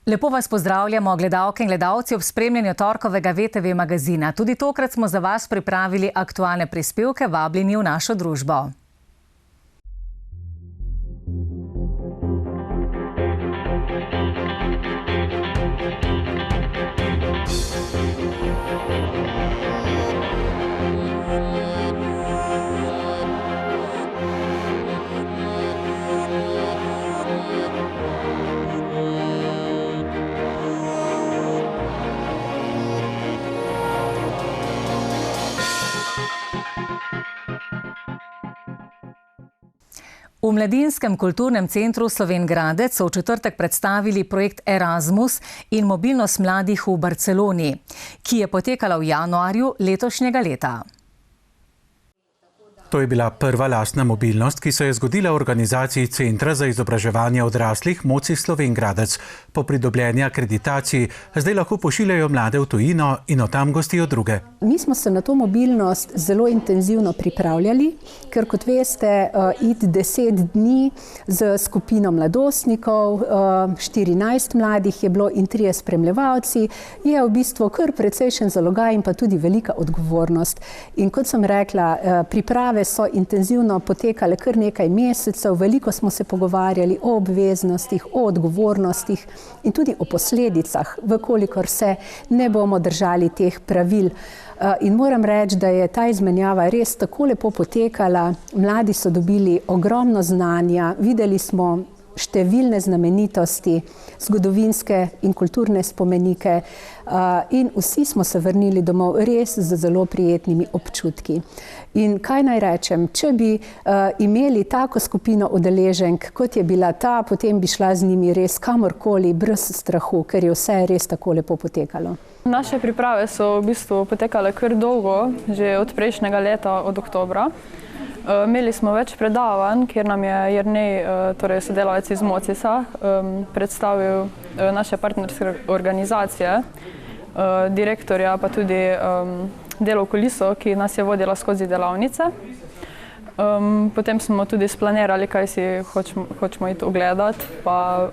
Lepo vas pozdravljamo, gledalke in gledalci, ob spremljanju torkovega VTV magazina. Tudi tokrat smo za vas pripravili aktualne prispevke, vabljeni v našo družbo. V Mladinskem kulturnem centru Slovenj Gradec so v četrtek predstavili projekt Erasmus in mobilnost mladih v Barceloni, ki je potekala v januarju letošnjega leta. To je bila prva lastna mobilnost, ki se je zgodila v organizaciji Centra za izobraževanje odraslih MOCI Slovenj Gradec. Po pridobljeni akreditaciji zdaj lahko pošiljajo mlade v tujino in od tam gostijo druge. Mi smo se na to mobilnost zelo intenzivno pripravljali, ker kot veste, iti 10 dni z skupino mladostnikov, 14 mladih je bilo in 3 spremljevalci, je v bistvu kar precejšen zalogaj in pa tudi velika odgovornost. In kot sem rekla, priprave so intenzivno potekale kar nekaj mesecev, veliko smo se pogovarjali o obveznostih, o odgovornostih in tudi o posledicah, vkolikor se ne bomo držali teh pravil. In moram reči, da je ta izmenjava res tako lepo potekala, mladi so dobili ogromno znanja, videli smo številne znamenitosti, zgodovinske in kulturne spomenike in vsi smo se vrnili domov res z zelo prijetnimi občutki. In kaj naj rečem, če bi imeli tako skupino udeleženk, kot je bila ta, potem bi šla z njimi res kamorkoli brez strahu, ker je vse res tako lepo potekalo. Naše priprave so v bistvu potekale kar dolgo, že od prejšnjega leta, od oktobra. Imeli smo več predavanj, kjer nam je Jernej, torej sodelavec iz MOCIS-a, predstavil naše partnerske organizacije, direktorja pa tudi Delo v kuliso, ki nas je vodila skozi delavnice. Potem smo tudi splanirali, kaj si hočemo iti ogledati, pa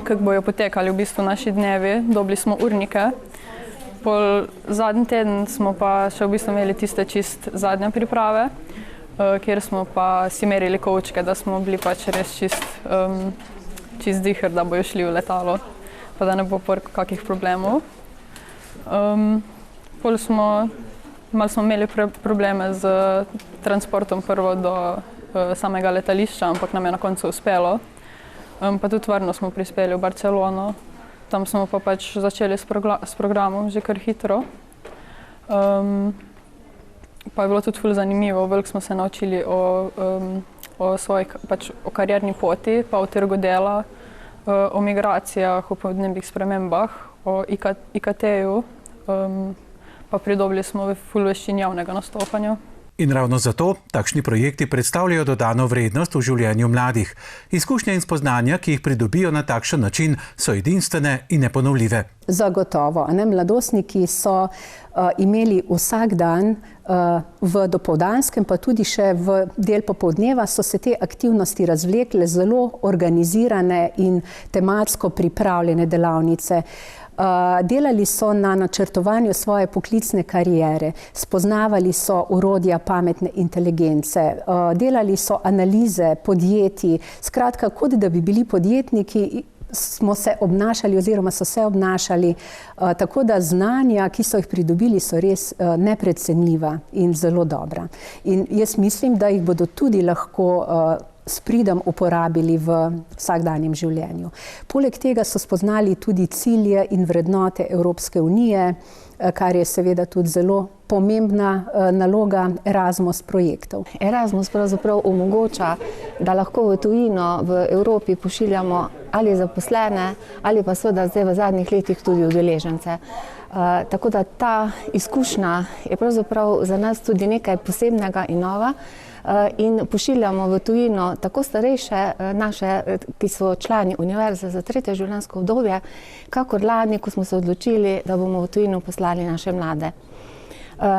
kako bojo potekali v bistvu naši dnevi. Dobili smo urnike. Zadnji teden smo pa še v bistvu imeli tiste čist zadnje priprave, kjer smo pa si merili kovčke, da smo bili pač res čist diher, da bojo šli v letalo, pa da ne bo kakih problemov. Malo smo imeli probleme z transportom prvo do samega letališča, ampak nam je na koncu uspelo. Pa tudi varno smo prispeli v Barcelono. Tam smo pa pač začeli s programom že kar hitro. Pa je bilo tudi ful zanimivo, veliko smo se naučili o karierni poti, pa o trgu dela, o migracijah, o podnebnih spremembah, o IKT-ju, pa pridobili smo ful veščin javnega nastopanja. In ravno zato takšni projekti predstavljajo dodano vrednost v življenju mladih. Izkušnje in spoznanja, ki jih pridobijo na takšen način, so edinstvene in neponovljive. Zagotovo. Mladostniki so imeli vsak dan v dopoldanskem, pa tudi še v del popoldneva, so se te aktivnosti razvlekle, zelo organizirane in tematsko pripravljene delavnice. Delali so na načrtovanju svoje poklicne kariere, spoznavali so orodja pametne inteligence, delali so analize podjetij, skratka, kot da bi bili podjetniki, smo se obnašali oziroma so se obnašali, tako da znanja, ki so jih pridobili, so res neprecenljiva in zelo dobra. In jaz mislim, da jih bodo tudi lahko s pridom uporabili v vsakdanjem življenju. Poleg tega so spoznali tudi cilje in vrednote Evropske unije, kar je seveda tudi zelo pomembna naloga Erasmus projektov. Erasmus pravzaprav omogoča, da lahko v tujino v Evropi pošiljamo ali zaposlene, ali pa seveda zdaj v zadnjih letih tudi udeležence. Tako da ta izkušnja je pravzaprav za nas tudi nekaj posebnega in nova. In pošiljamo v tujino tako starejše naše, ki so člani univerze za 3. življenjsko obdobje, kakor lani, ko smo se odločili, da bomo v tujino poslali naše mlade.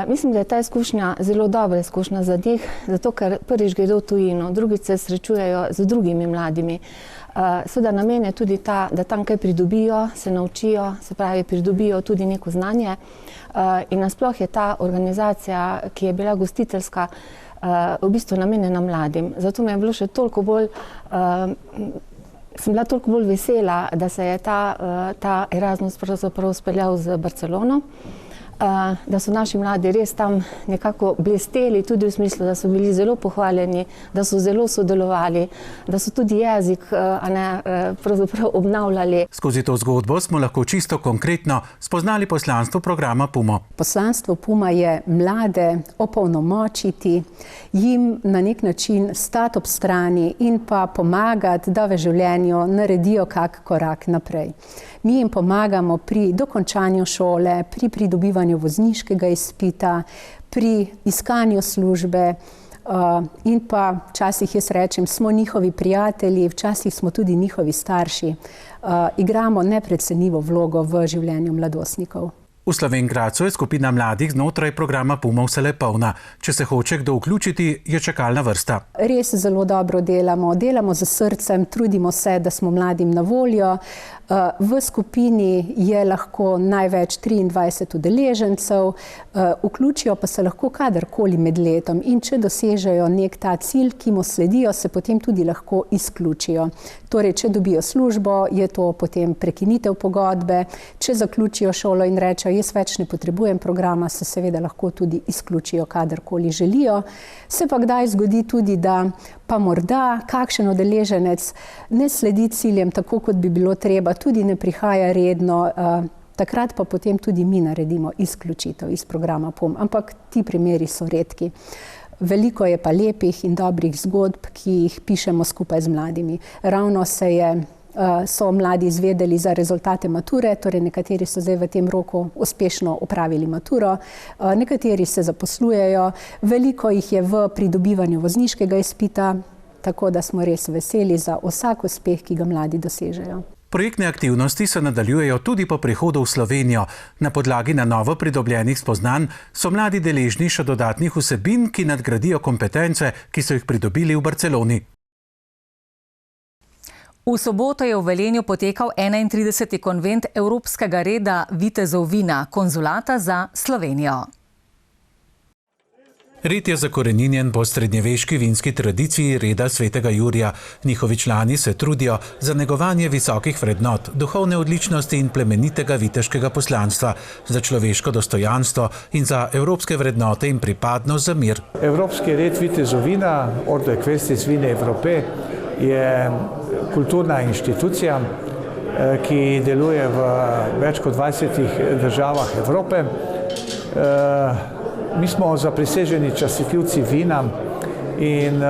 Mislim, da je ta izkušnja zelo dobra izkušnja za njih, zato ker prvič gredo v tujino, drugič se srečujejo z drugimi mladimi. Seveda namen je tudi ta, da tam kaj pridobijo, se naučijo, se pravi pridobijo tudi neko znanje. In nasploh je ta organizacija, ki je bila gostiteljska, v bistvu namenjena mladim. Zato mi je bilo še toliko bolj, sem bila toliko bolj vesela, da se je ta Erasmus pravzaprav speljal z Barcelono, da so naši mladi res tam nekako blesteli, tudi v smislu, da so bili zelo pohvaljeni, da so zelo sodelovali, da so tudi jezik pravzaprav obnavljali. Skozi to zgodbo smo lahko čisto konkretno spoznali poslanstvo programa PUMO. Poslanstvo PUMA je mlade opolnomočiti, jim na nek način stati ob strani in pa pomagati, da v življenju naredijo kak korak naprej. Mi jim pomagamo pri dokončanju šole, pri pridobivanju vozniškega izpita, pri iskanju službe in pa včasih jaz rečem, smo njihovi prijatelji, včasih smo tudi njihovi starši. Igramo neprecenljivo vlogo v življenju mladostnikov. V Slovenj Gradcu je skupina mladih znotraj programa PUMO vselej polna. Če se hoče kdo vključiti, je čakalna vrsta. Res zelo dobro delamo z srcem, trudimo se, da smo mladim na voljo. V skupini je lahko največ 23 udeležencev, vključijo pa se lahko kadarkoli med letom in če dosežejo nek ta cilj, ki mu sledijo, se potem tudi lahko izključijo. Torej, če dobijo službo, je to potem prekinitev pogodbe, če zaključijo šolo in rečejo, jaz več ne potrebujem programa, se seveda lahko tudi izključijo, kadarkoli želijo. Se pa kdaj zgodi tudi, da pa morda kakšen udeleženec ne sledi ciljem tako, kot bi bilo treba, tudi ne prihaja redno, takrat pa potem tudi mi naredimo izključitev iz programa PUM, ampak ti primeri so redki. Veliko je pa lepih in dobrih zgodb, ki jih pišemo skupaj z mladimi. Ravno so mladi izvedeli za rezultate mature, torej nekateri so zdaj v tem roku uspešno opravili maturo, nekateri se zaposlujejo, veliko jih je v pridobivanju vozniškega izpita, tako da smo res veseli za vsak uspeh, ki ga mladi dosežejo. Projektne aktivnosti se nadaljujejo tudi po prihodu v Slovenijo. Na podlagi na novo pridobljenih spoznanj so mladi deležni še dodatnih vsebin, ki nadgradijo kompetence, ki so jih pridobili v Barceloni. V soboto je v Velenju potekal 31. konvent Evropskega reda vitezov vina, konzulata za Slovenijo. Red je zakoreninjen po srednjeveški vinski tradiciji reda svetega Jurija. Njihovi člani se trudijo za negovanje visokih vrednot, duhovne odličnosti in plemenitega viteškega poslanstva, za človeško dostojanstvo in za evropske vrednote in pripadnost za mir. Evropski red vitezov vina, Ordo Equestris Vinae Europae, je kulturna inštitucija, ki deluje v več kot 20 državah Evrope. Mi smo zapriseženi častitljivci vina in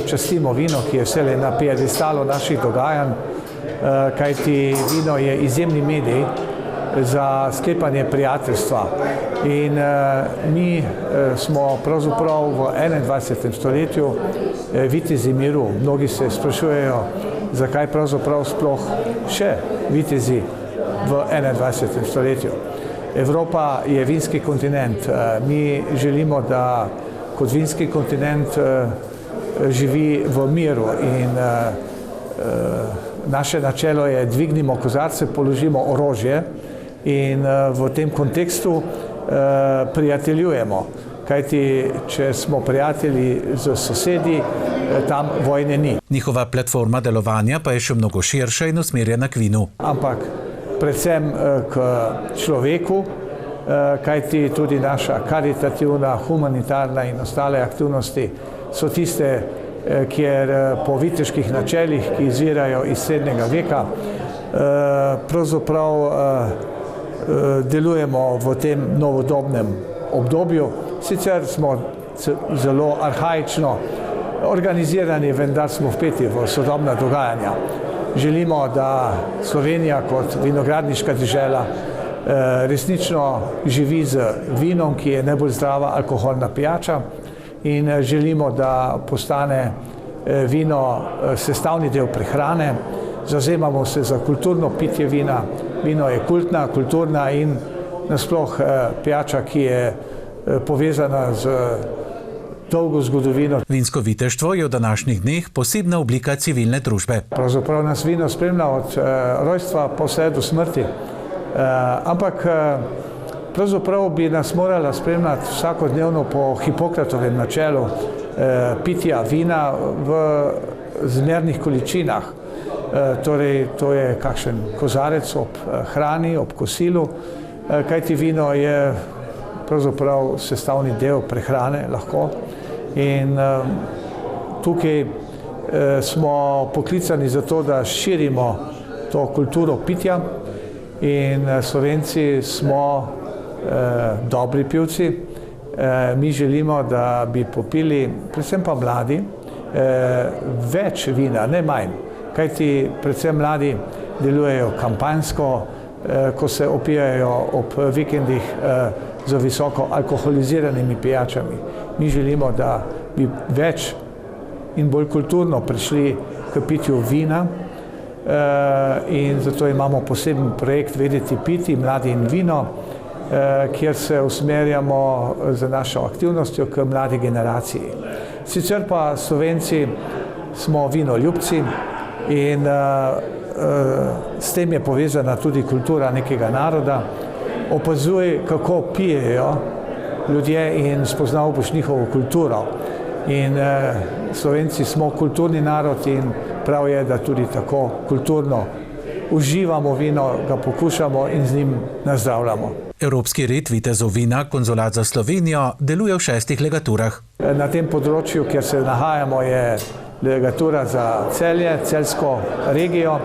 častimo vino, ki je vselej na piedestalu naših dogajanj, kajti vino je izjemni medij za sklepanje prijateljstva. In mi smo pravzaprav v 21. stoletju vitezi miru. Mnogi se sprašujejo, zakaj pravzaprav sploh še vitezi v 21. stoletju. Evropa je vinski kontinent. Mi želimo, da kot vinski kontinent živi v miru in naše načelo je dvignimo kozarce, položimo orožje in v tem kontekstu prijateljujemo. Kajti, če smo prijatelji z sosedi, tam vojne ni. Njihova platforma delovanja pa je še mnogo širša in usmerjena k vinu. Ampak predvsem k človeku, kajti tudi naša karitativna, humanitarna in ostale aktivnosti so tiste, kjer po viteških načelih, ki izvirajo iz srednjega veka, pravzaprav delujemo v tem novodobnem obdobju. Sicer smo zelo arhaično organizirani, vendar smo vpeti v sodobna dogajanja. Želimo, da Slovenija kot vinogradniška dežela resnično živi z vinom, ki je najbolj zdrava alkoholna pijača, in želimo, da postane vino sestavni del prehrane. Zavzemamo se za kulturno pitje vina. Vino je kultna, kulturna in nasploh pijača, ki je povezana z dolgo zgodovino. Vinsko viteštvo je v današnjih dneh posebna oblika civilne družbe. Pravzaprav nas vino spremlja od rojstva pa vse do smrti. Ampak pravzaprav bi nas morala spremljati vsakodnevno po Hipokratovem načelu pitja vina v zmernih količinah. Torej, to je kakšen kozarec ob hrani, ob kosilu, kajti vino je pravzaprav sestavni del prehrane lahko. In tukaj smo poklicani za to, da širimo to kulturo pitja in Slovenci smo dobri pivci. Mi želimo, da bi popili, predvsem pa mladi, več vina, ne manj. Kajti predvsem mladi delujejo kampanjsko, ko se opijajo ob vikendih z visoko alkoholiziranimi pijačami. Mi želimo, da bi več in bolj kulturno prišli k pitju vina in zato imamo poseben projekt Vedeti piti, mladi in vino, kjer se usmerjamo z našo aktivnostjo k mladi generaciji. Sicer pa Slovenci smo vinoljubci in s tem je povezana tudi kultura nekega naroda. Opazuj, kako pijejo ljudje in spoznal boš njihovo kulturo. In Slovenci smo kulturni narod in prav je, da tudi tako kulturno uživamo vino, ga pokušamo in z njim nazdravljamo. Evropski red vitezov vina Konzulat za Slovenijo deluje v 6 legaturah. Na tem področju, kjer se nahajamo, je legatura za Celje, celjsko regijo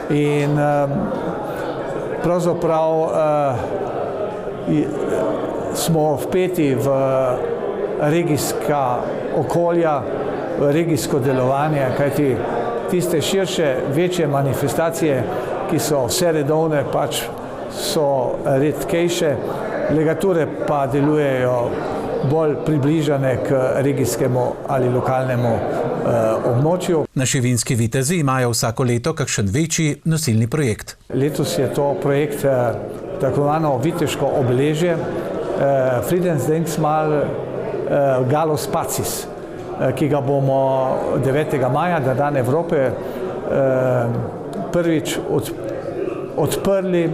in pravzaprav smo vpeti v regijska okolja, v regijsko delovanje, kajti tiste širše, večje manifestacije, ki so vse redovne, pač so redkejše, legature pa delujejo bolj približane k regijskemu ali lokalnemu območju. Naši vinski vitezi imajo vsako leto kakšen večji nosilni projekt. Letos je to projekt tako imenovano viteško obeležje Friedensdenkmal Gallus Pacis, ki ga bomo 9. maja, na dan Evrope, prvič odprli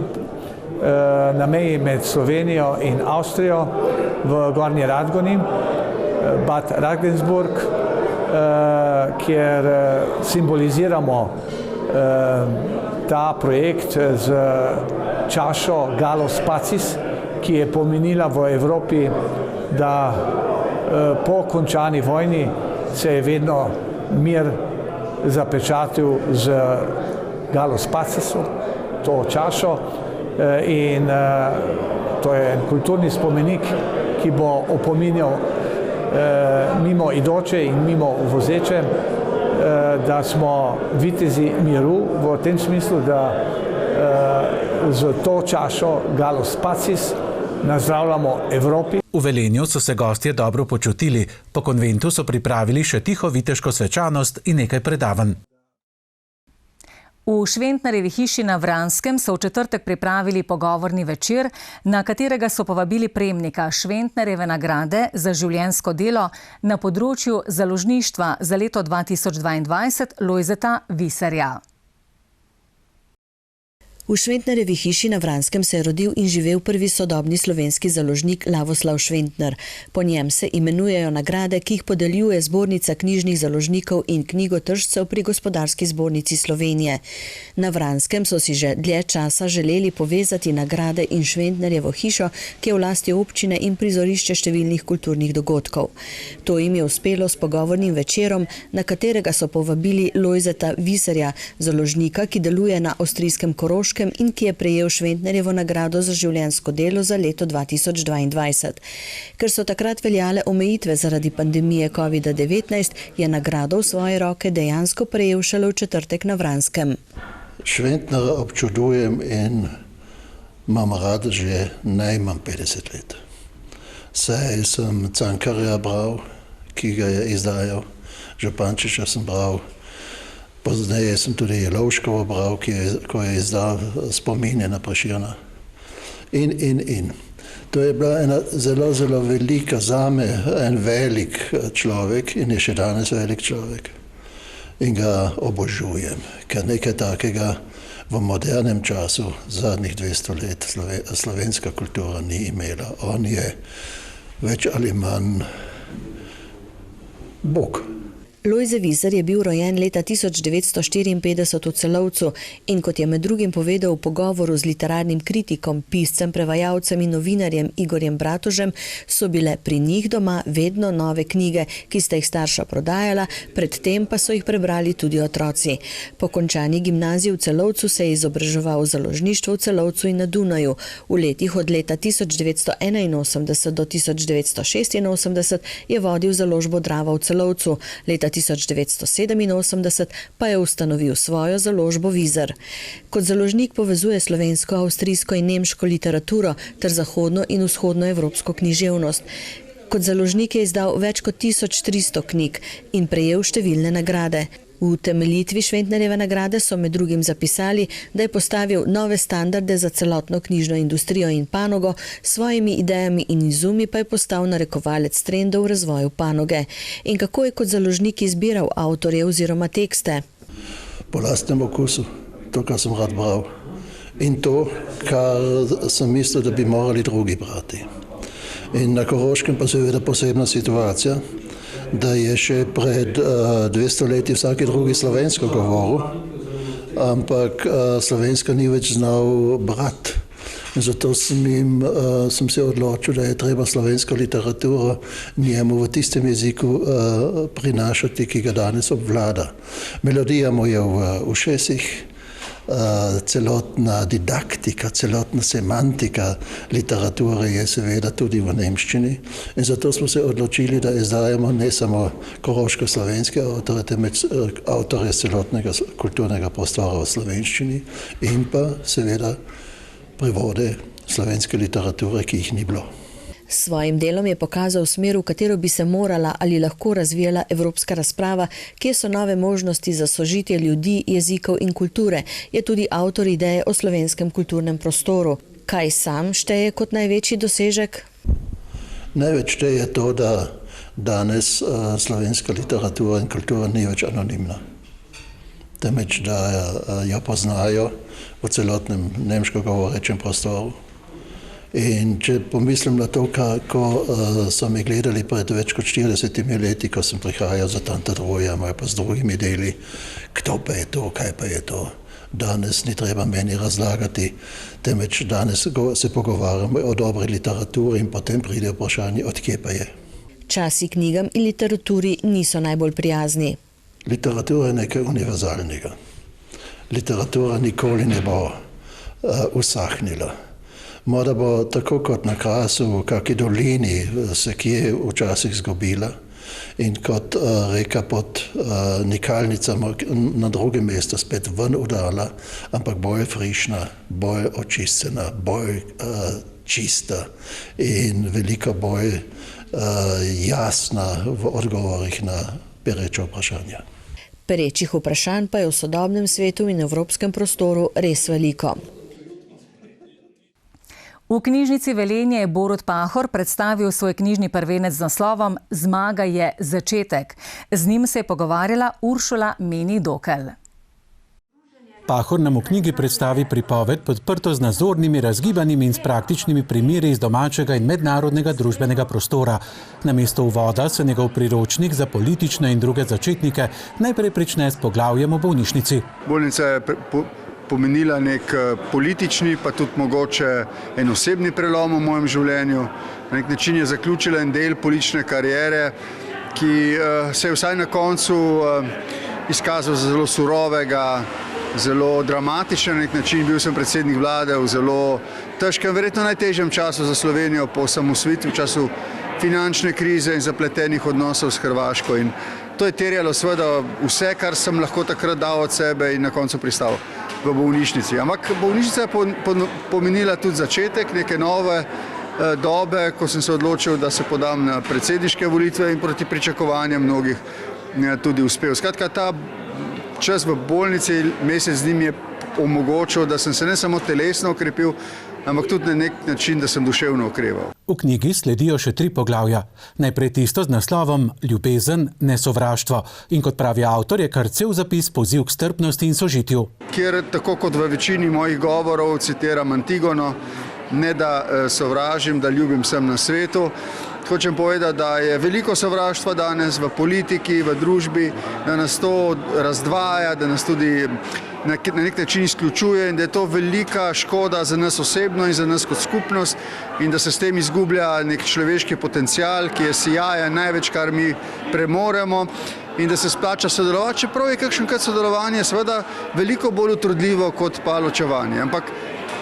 na meji med Slovenijo in Avstrijo v Gornji Radgoni, Bad Regensburg, kjer simboliziramo ta projekt z čašo Gallus Pacis, ki je pomenila v Evropi, da po končani vojni se je vedno mir zapečatil z Gallus Pacisom, to čašo, in to je kulturni spomenik, ki bo opominjal mimo idoče in mimo vozeče, da smo vitezi miru v tem smislu, da z to čašo Gallus Pacis nazdravljamo Evropi. V Velenju so se gostje dobro počutili. Po konventu so pripravili še tiho viteško svečanost in nekaj predavanj. V Šventnarjevi hiši na Vranskem so v četrtek pripravili pogovorni večer, na katerega so povabili prejemnika Šventnarjeve nagrade za življenjsko delo na področju založništva za leto 2022 Lojzeta Viserja. V Šventnarjevi hiši na Vranskem se je rodil in živel prvi sodobni slovenski založnik Lavoslav Šventnar. Po njem se imenujejo nagrade, ki jih podeljuje Zbornica knjižnih založnikov in knjigotržcev pri Gospodarski zbornici Slovenije. Na Vranskem so si že dlje časa želeli povezati nagrade in Šventnarjevo hišo, ki je v lasti občine in prizorišče številnih kulturnih dogodkov. To jim je uspelo s pogovornim večerom, na katerega so povabili Lojzeta Viserja, založnika, ki deluje na avstrijskem Koroškem in ki je prejel Šventnarjevo nagrado za življenjsko delo za leto 2022. Ker so takrat veljale omejitve zaradi pandemije COVID-19, je nagrado v svoje roke dejansko prejel šele v četrtek na Vranskem. Šventnara občudujem in imam rad že najmanj 50 let. Saj sem Cankarja bral, ki ga je izdajal, Župančiča sem bral, pozneje sem tudi Jelovškovo bral, ko je izdal Spominje na Prešerna. In. To je bila ena zelo, zelo velika zame, en velik človek in je še danes velik človek. In ga obožujem, ker nekaj takega v modernem času, zadnjih 200 let, slovenska kultura ni imela. On je več ali manj Bog. Lojze Vizar je bil rojen leta 1954 v Celovcu in kot je med drugim povedal v pogovoru z literarnim kritikom, piscem, prevajalcem in novinarjem Igorjem Bratožem, so bile pri njih doma vedno nove knjige, ki sta jih starša prodajala, predtem pa so jih prebrali tudi otroci. Po končani gimnaziji v Celovcu se je izobraževal v založništvu v Celovcu in na Dunaju. V letih od leta 1981 do 1986 je vodil založbo Drava v Celovcu. Leta 1987 pa je ustanovil svojo založbo Vizar. Kot založnik povezuje slovensko, avstrijsko in nemško literaturo ter zahodno in vzhodno evropsko književnost. Kot založnik je izdal več kot 1300 knjig in prejel številne nagrade. V utemeljitvi Šventnerjeve nagrade so med drugim zapisali, da je postavil nove standarde za celotno knjižno industrijo in panogo, s svojimi idejami in izumi pa je postal narekovalec trendov v razvoju panoge. In kako je kot založnik izbiral avtorje oziroma tekste? Po lastnem okusu, to, kar sem rad bral. In to, kar sem mislil, da bi morali drugi brati. In na Koroškem pa seveda posebna situacija, da je še pred 200 leti vsaki drugi slovensko govoril, ampak slovensko ni več znal brati. Zato sem se odločil, da je treba slovensko literaturo njemu v tistem jeziku prinašati, ki ga danes obvlada. Melodija mu je v ušesih, celotna didaktika, celotna semantika literature je seveda tudi v nemščini. In zato smo se odločili, da izdajamo ne samo koroško-slovenske avtore, temveč avtore celotnega kulturnega prostora v slovenščini in pa seveda prevode slovenske literature, ki jih ni bilo. S svojim delom je pokazal smer, v katero bi se morala ali lahko razvijala evropska razprava, kje so nove možnosti za sožitje ljudi, jezikov in kulture. Je tudi avtor ideje o slovenskem kulturnem prostoru. Kaj sam šteje kot največji dosežek? Največ šteje to, da danes slovenska literatura in kultura ni več anonimna. Temveč, da jo poznajo v celotnem nemško govorečem prostoru. In če pomislim na to, kako so me gledali pred več kot 40 leti, ko sem prihajal za Tanta Drojama, pa z drugimi deli, kdo pa je to, kaj pa je to. Danes ni treba meni razlagati, temveč danes se pogovarjamo o dobri literaturi in potem pride vprašanje, odkje pa je. Časi knjigam in literaturi niso najbolj prijazni. Literatura je nekaj univerzalnega. Literatura nikoli ne bo usahnila. Morda bo tako kot na Krasu v kaki dolini se kje včasih zgubila in kot reka pod nikalnicama na drugem mestu spet ven udala, ampak bolj frišna, bolj očistena, bolj čista in veliko bolj jasna v odgovorih na pereča vprašanja. Perečih vprašanj pa je v sodobnem svetu in evropskem prostoru res veliko. V knjižnici Velenje je Borut Pahor predstavil svoj knjižni prvenec z naslovom Zmaga je začetek. Z njim se je pogovarjala Uršula Meni-Dokelj. Pahor nam v knjigi predstavi pripoved podprto z nazornimi, razgibanimi in s praktičnimi primeri iz domačega in mednarodnega družbenega prostora. Namesto uvoda se njegov priročnik za politične in druge začetnike najprej prične s poglavjem o bolnišnici. Bolnica je pomenila nek politični, pa tudi mogoče en osebni prelom v mojem življenju. Na nek način je zaključila en del politične kariere, ki se je vsaj na koncu izkazal za zelo surovega, zelo dramatičen na nek način. Bil sem predsednik vlade v zelo težkem, verjetno najtežjem času za Slovenijo po osamosvojitvi, v času finančne krize in zapletenih odnosov s Hrvaško. In to je terjalo seveda vse, kar sem lahko takrat dal od sebe in na koncu pristal v bolnišnici. Ampak bolnišnica je pomenila tudi začetek neke nove dobe, ko sem se odločil, da se podam na predsedniške volitve in proti pričakovanjem mnogih tudi uspel. Skratka, ta čas v bolnici, mesec z njim je omogočil, da sem se ne samo telesno okrepil, ampak tudi na nek način, da sem duševno okreval. V knjigi sledijo še 3 poglavja. Najprej tisto z naslovom Ljubezen, ne sovraštvo. In kot pravi avtor, je kar cel zapis poziv k strpnosti in sožitju. Kjer, tako kot v večini mojih govorov, citiram Antigono, ne da sovražim, da ljubim sem na svetu. Hočem povedati, da je veliko sovraštva danes v politiki, v družbi, da nas to razdvaja, da nas tudi na nek način izključuje in da je to velika škoda za nas osebno in za nas kot skupnost in da se s tem izgublja nek človeški potencial, ki je sijajen, največ, kar mi premoremo in da se splača sodelovati, čeprav je kakšenkrat sodelovanje seveda veliko bolj utrudljivo kot pa ločevanje, ampak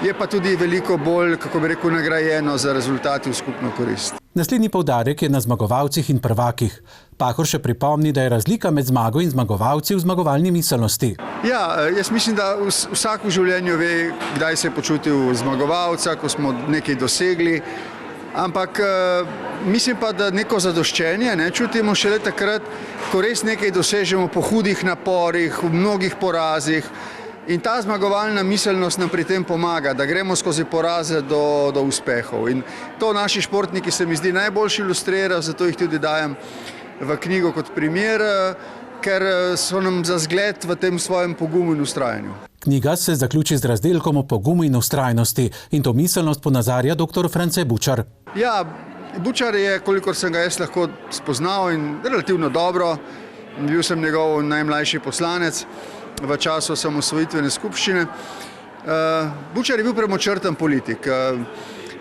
je pa tudi veliko bolj, kako bi rekel, nagrajeno za rezultati v skupno korist. Naslednji poudarek je na zmagovalcih in prvakih. Pahor še pripomni, da je razlika med zmago in zmagovalci v zmagovalni miselnosti. Ja, jaz mislim, da vsak v življenju ve, kdaj se je počutil zmagovalca, ko smo nekaj dosegli, ampak mislim pa, da neko zadoščenje čutimo šele takrat, ko res nekaj dosežemo po hudih naporih, v mnogih porazih. In ta zmagovalna miselnost nam pri tem pomaga, da gremo skozi poraze do uspehov. In to naši športniki se mi zdi najboljši ilustrirajo, zato jih tudi dajem v knjigo kot primer, ker so nam za zgled v tem svojem pogumu in vztrajanju. Knjiga se zaključi z razdelkom o pogumu in vztrajnosti in to miselnost ponazarja dr. France Bučar. Ja, Bučar je, kolikor sem ga jaz lahko spoznal in relativno dobro, bil sem njegov najmlajši poslanec v času osamosvojitvene skupščine. Bučar je bil premočrten politik.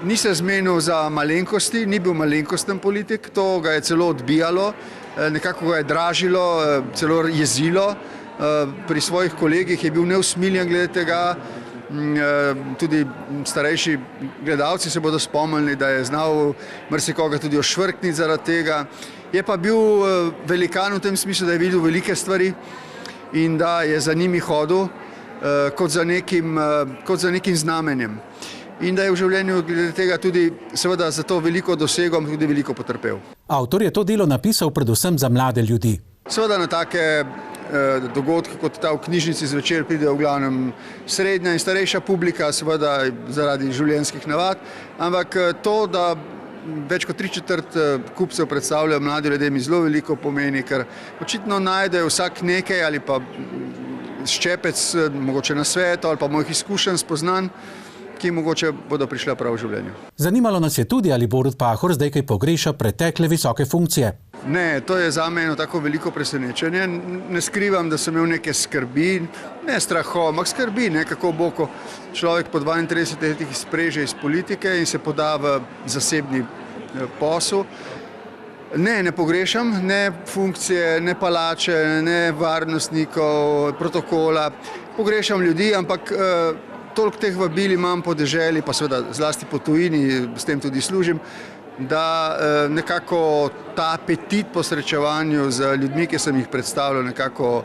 Ni se zmenil za malenkosti, ni bil malenkosten politik, to ga je celo odbijalo, nekako ga je dražilo, celo jezilo. Pri svojih kolegih je bil neusmiljen glede tega, tudi starejši gledalci se bodo spomnili, da je znal marsikoga tudi ošvrkniti zaradi tega. Je pa bil velikan v tem smislu, da je videl velike stvari in da je za njimi hodil kot za nekim znamenjem. In da je v življenju glede tega tudi seveda za to veliko dosegom tudi veliko potrpel. Avtor je to delo napisal predvsem za mlade ljudi. Seveda na take dogodke, kot ta v knjižnici zvečer, pride v glavnem srednja in starejša publika, seveda zaradi življenjskih navad, ampak to, da več kot 3/4 kupcev predstavljajo mladi ljudje, mi zelo veliko pomeni, ker očitno najdejo vsak nekaj ali pa ščepec mogoče na svetu ali pa mojih izkušenj spoznanj, ki mogoče bodo prišle prav v življenju. Zanimalo nas je tudi, ali Borut Pahor zdaj kaj pogreša pretekle visoke funkcije. Ne, to je zame eno tako veliko presenečenje. Ne skrivam, da sem imel neke skrbi, ne strahov, ampak skrbi, kako bo, ko človek po 32 letih izpreže iz politike in se poda v zasebni posel. Ne pogrešam, ne funkcije, ne palače, ne varnostnikov, protokola. Pogrešam ljudi, ampak toliko teh vabil imam po deželi, pa seveda zlasti po tujini, s tem tudi služim, da nekako ta apetit po srečevanju z ljudmi, ki sem jih predstavljal, nekako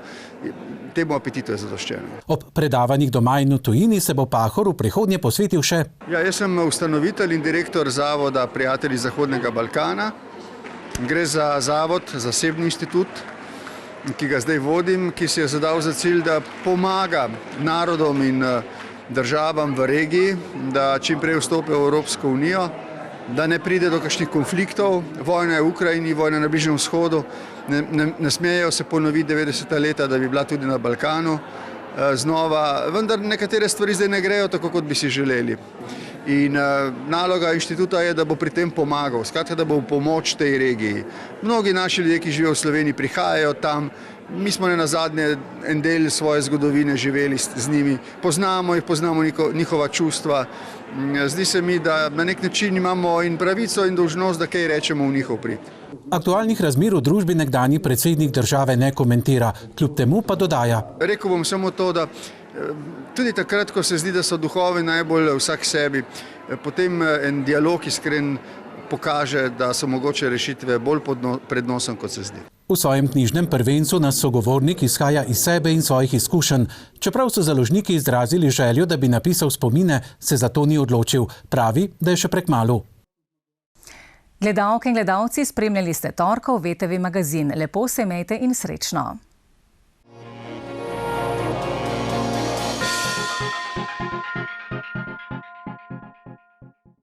temu apetitu je zadoščeno. Ob predavanjih doma in v tujini se bo Pahor v prihodnje posvetil še. Ja, jaz sem ustanovitelj in direktor zavoda Prijatelji Zahodnega Balkana. Gre za zavod, zasebni inštitut, ki ga zdaj vodim, ki si je zadal za cilj, da pomaga narodom in državam v regiji, da čim prej vstopijo v Evropsko unijo, da ne pride do kakšnih konfliktov. Vojna je v Ukrajini, vojna na Bližnjem vzhodu, ne smejo se ponoviti 90. leta, da bi bila tudi na Balkanu znova, vendar nekatere stvari zdaj ne grejo tako, kot bi si želeli. In naloga inštituta je, da bo pri tem pomagal, skratka, da bo v pomoč tej regiji. Mnogi naši ljudje, ki živijo v Sloveniji, prihajajo tam, mi smo nenazadnje en del svoje zgodovine živeli z njimi, poznamo jih, poznamo njihova čustva. Zdi se mi, da na nek način imamo in pravico in dolžnost, da kaj rečemo v njihov prid. Aktualnih razmer v družbi nekdanji predsednik države ne komentira, kljub temu pa dodaja. Rekel bom samo to, da tudi takrat, ko se zdi, da so duhovi najbolj vsak sebi, potem en dialog iskren pokaže, da so mogoče rešitve bolj pred nosom, kot se zdi. V svojem knjižnem prvencu nas sogovornik izhaja iz sebe in svojih izkušenj. Čeprav so založniki izrazili željo, da bi napisal spomine, se za to ni odločil. Pravi, da je še prekmalu. Gledalke in gledalci, spremljali ste torkov VTV magazin. Lepo se imejte in srečno.